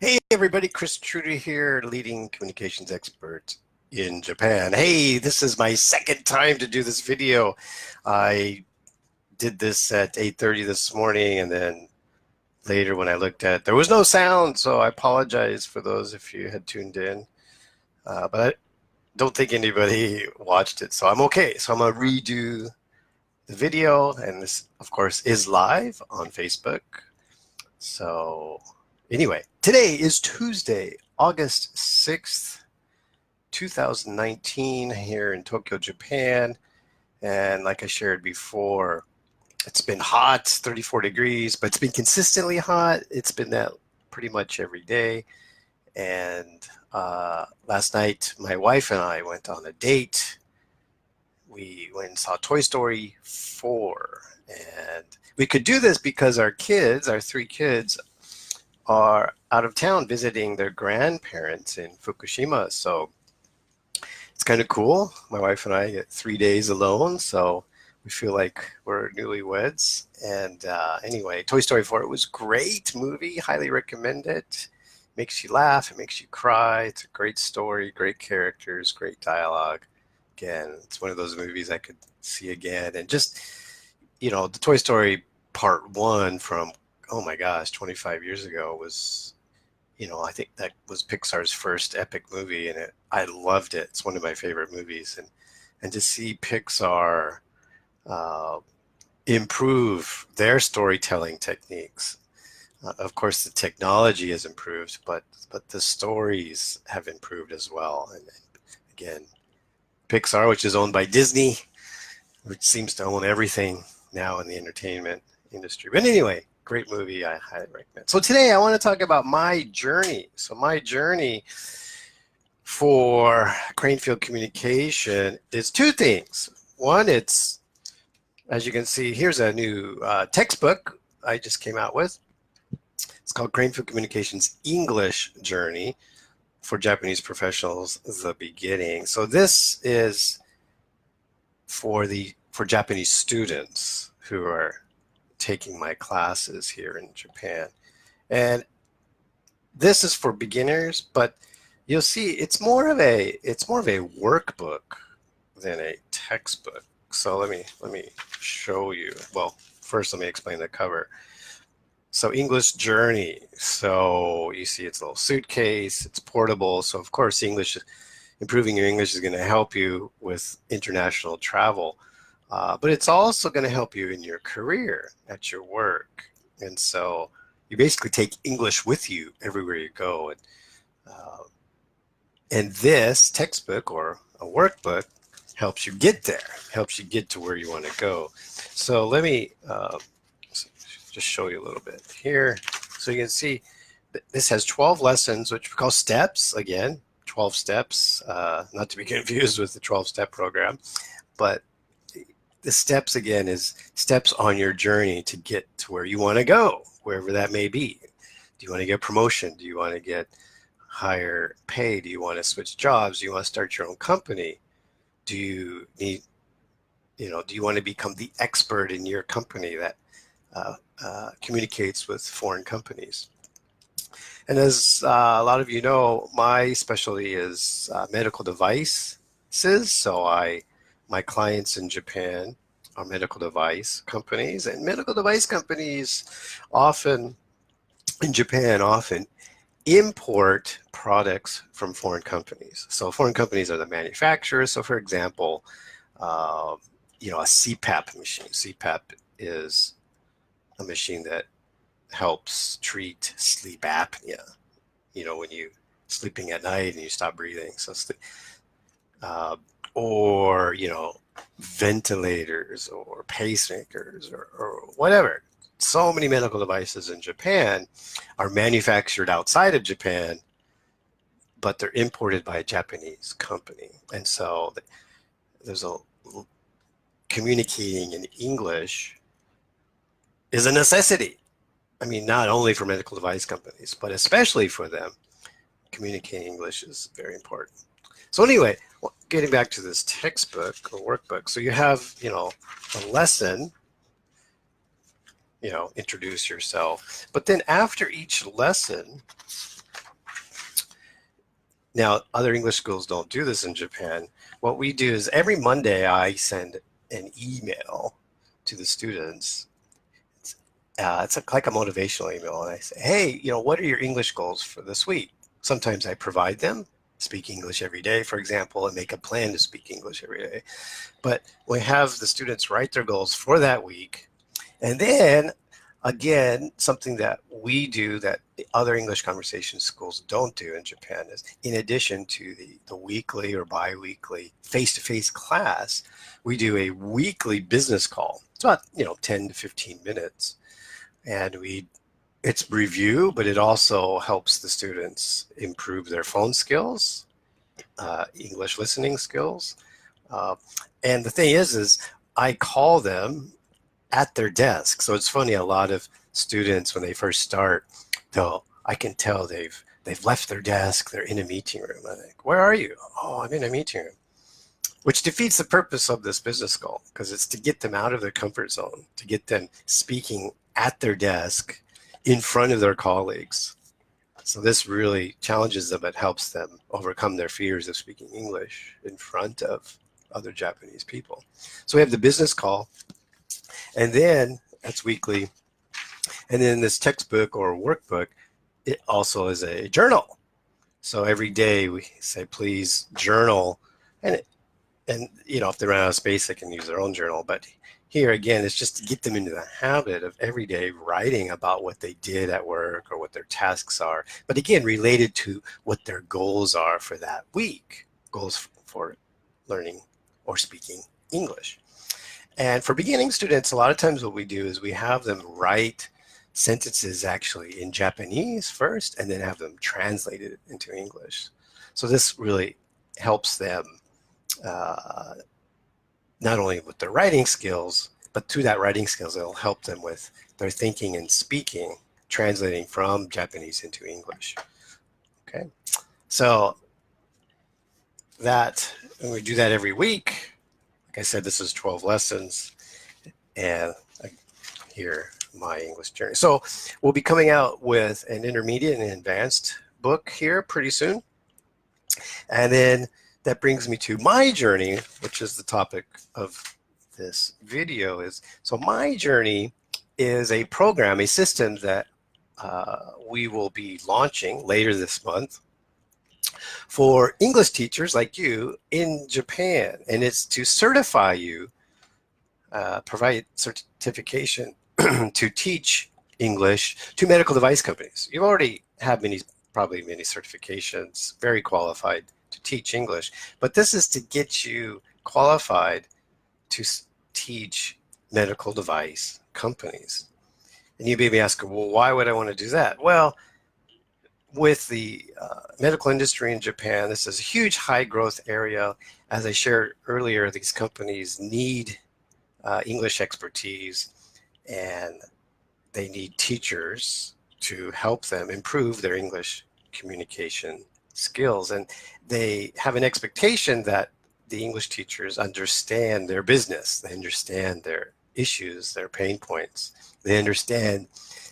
Hey everybody, Chris Truder here, leading communications expert in Japan. Hey, this is my second time to do this video. I did this at 8:30 this morning, and then later when I looked at there was no sound, so I apologize for those if you had tuned in. But I don't think anybody watched it, so I'm okay. So I'm gonna redo the video, and this of course is live on Facebook. So anyway, today is Tuesday, August 6th, 2019 here in Tokyo, Japan. And like I shared before, it's been hot, 34 degrees, but it's been consistently hot. It's been that pretty much every day. And last night, my wife and I went on a date. We went and saw Toy Story 4. And we could do this because our kids, our three kids, are out of town visiting their grandparents in Fukushima. So it's kind of cool. My wife and I get 3 days alone, so we feel like we're newlyweds. And anyway, Toy Story 4, it was a great movie. Highly recommend it. Makes you laugh, it makes you cry. It's a great story, great characters, great dialogue. Again, it's one of those movies I could see again. And just, the Toy Story Part 1 from, oh my gosh, 25 years ago was, I think that was Pixar's first epic movie, and I loved it. It's one of my favorite movies, and to see Pixar uh, improve their storytelling techniques. Of course, the technology has improved, but the stories have improved as well. And again, Pixar, which is owned by Disney, which seems to own everything now in the entertainment industry. But anyway, great movie. I highly recommend. So today I want to talk about my journey. So my journey for Cranefield Communication is two things. One, it's, as you can see, here's a new textbook I just came out with. It's called Cranefield Communications English Journey for Japanese Professionals, the beginning. So this is for Japanese students who are taking my classes here in Japan. And this is for beginners, but you'll see it's more of a workbook than a textbook. So let me show you. Well, first let me explain the cover. So English Journey. So you see it's a little suitcase, it's portable. So of course improving your English is going to help you with international travel. But it's also going to help you in your career, at your work. And so you basically take English with you everywhere you go. And this textbook or a workbook helps you get there, helps you get to where you want to go. So let me just show you a little bit here. So you can see this has 12 lessons, which we call steps. Again, 12 steps, not to be confused with the 12-step program. But the steps, again, is steps on your journey to get to where you want to go, wherever that may be. Do you want to get a promotion? Do you want to get higher pay? Do you want to switch jobs? Do you want to start your own company? Do you need, do you want to become the expert in your company that communicates with foreign companies? And as a lot of you know, my specialty is medical devices. So my clients in Japan are medical device companies, and medical device companies often in Japan often import products from foreign companies. So foreign companies are the manufacturers. So for example, a CPAP machine. CPAP is a machine that helps treat sleep apnea. When you sleeping at night and you stop breathing. So or ventilators or pacemakers or whatever. So many medical devices in Japan are manufactured outside of Japan, but they're imported by a Japanese company. And so there's communicating in English is a necessity. I mean, not only for medical device companies, but especially for them, communicating English is very important. So anyway, getting back to this textbook or workbook, so you have, a lesson, introduce yourself. But then after each lesson, Now, other English schools don't do this in Japan. What we do is every Monday I send an email to the students. Like a motivational email, and I say, hey, what are your English goals for this week? Sometimes I provide them, speak English every day, for example, and make a plan to speak English every day. But we have the students write their goals for that week. And then, again, something that we do that the other English conversation schools don't do in Japan is, in addition to the weekly or bi-weekly face-to-face class, we do a weekly business call. It's about 10 to 15 minutes. And it's review, but it also helps the students improve their phone skills, English listening skills. And the thing is I call them at their desk. So it's funny, a lot of students, when they first start, I can tell they've left their desk, they're in a meeting room. I think, where are you? Oh, I'm in a meeting room. Which defeats the purpose of this business call, because it's to get them out of their comfort zone, to get them speaking at their desk in front of their colleagues. So this really challenges them. It helps them overcome their fears of speaking English in front of other Japanese people. So we have the business call, and then that's weekly. And then this textbook or workbook, it also is a journal. So every day we say, please journal. And if they run out of space, they can use their own journal. But here again, it's just to get them into the habit of every day writing about what they did at work or what their tasks are. But again, related to what their goals are for that week, goals for learning or speaking English. And for beginning students, a lot of times what we do is we have them write sentences actually in Japanese first, and then have them translated into English. So this really helps them not only with their writing skills, but through that writing skills, it'll help them with their thinking and speaking, translating from Japanese into English. Okay, so we do that every week. Like I said, this is 12 lessons, and here my English journey. So we'll be coming out with an intermediate and advanced book here pretty soon, and then that brings me to my journey, which is the topic of this video. So my journey is a program, a system that we will be launching later this month for English teachers like you in Japan. And it's to certify you, provide certification to teach English to medical device companies. You already have probably many certifications, very qualified to teach English, but this is to get you qualified to teach medical device companies. And you may be asking, well, why would I want to do that? Well, with the medical industry in Japan, this is a huge high growth area. As I shared earlier, these companies need English expertise, and they need teachers to help them improve their English communication skills. And they have an expectation that the English teachers understand their business. They understand their issues, their pain points. They understand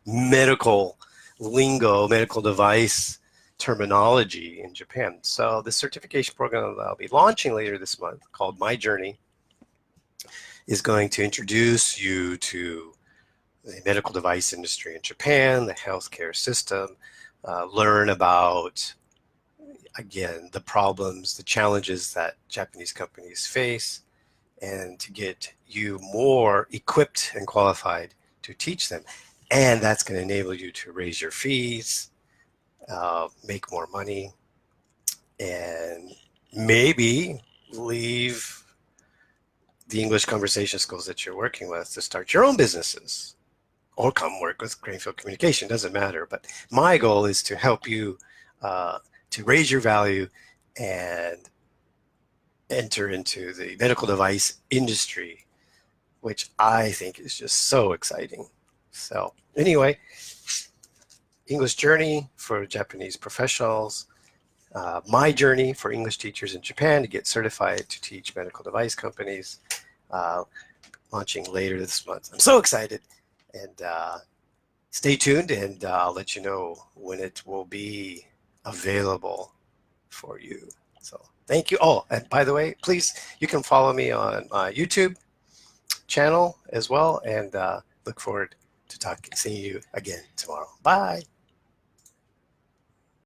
medical lingo, medical device terminology in Japan. So the certification program that I'll be launching later this month, called My Journey, is going to introduce you to the medical device industry in Japan, the healthcare system, learn about, again, the problems, the challenges that Japanese companies face, and to get you more equipped and qualified to teach them. And that's going to enable you to raise your fees, make more money, and maybe leave the English conversation schools that you're working with to start your own businesses, or come work with Grainfield Communication, doesn't matter. But my goal is to help you to raise your value and enter into the medical device industry, which I think is just so exciting. So anyway, English journey for Japanese professionals, my journey for English teachers in Japan to get certified to teach medical device companies, launching later this month. I'm so excited, and stay tuned, and I'll let you know when it will be available for you. So thank you. Oh, and by the way, please, you can follow me on my YouTube channel as well, and look forward to seeing you again tomorrow. Bye.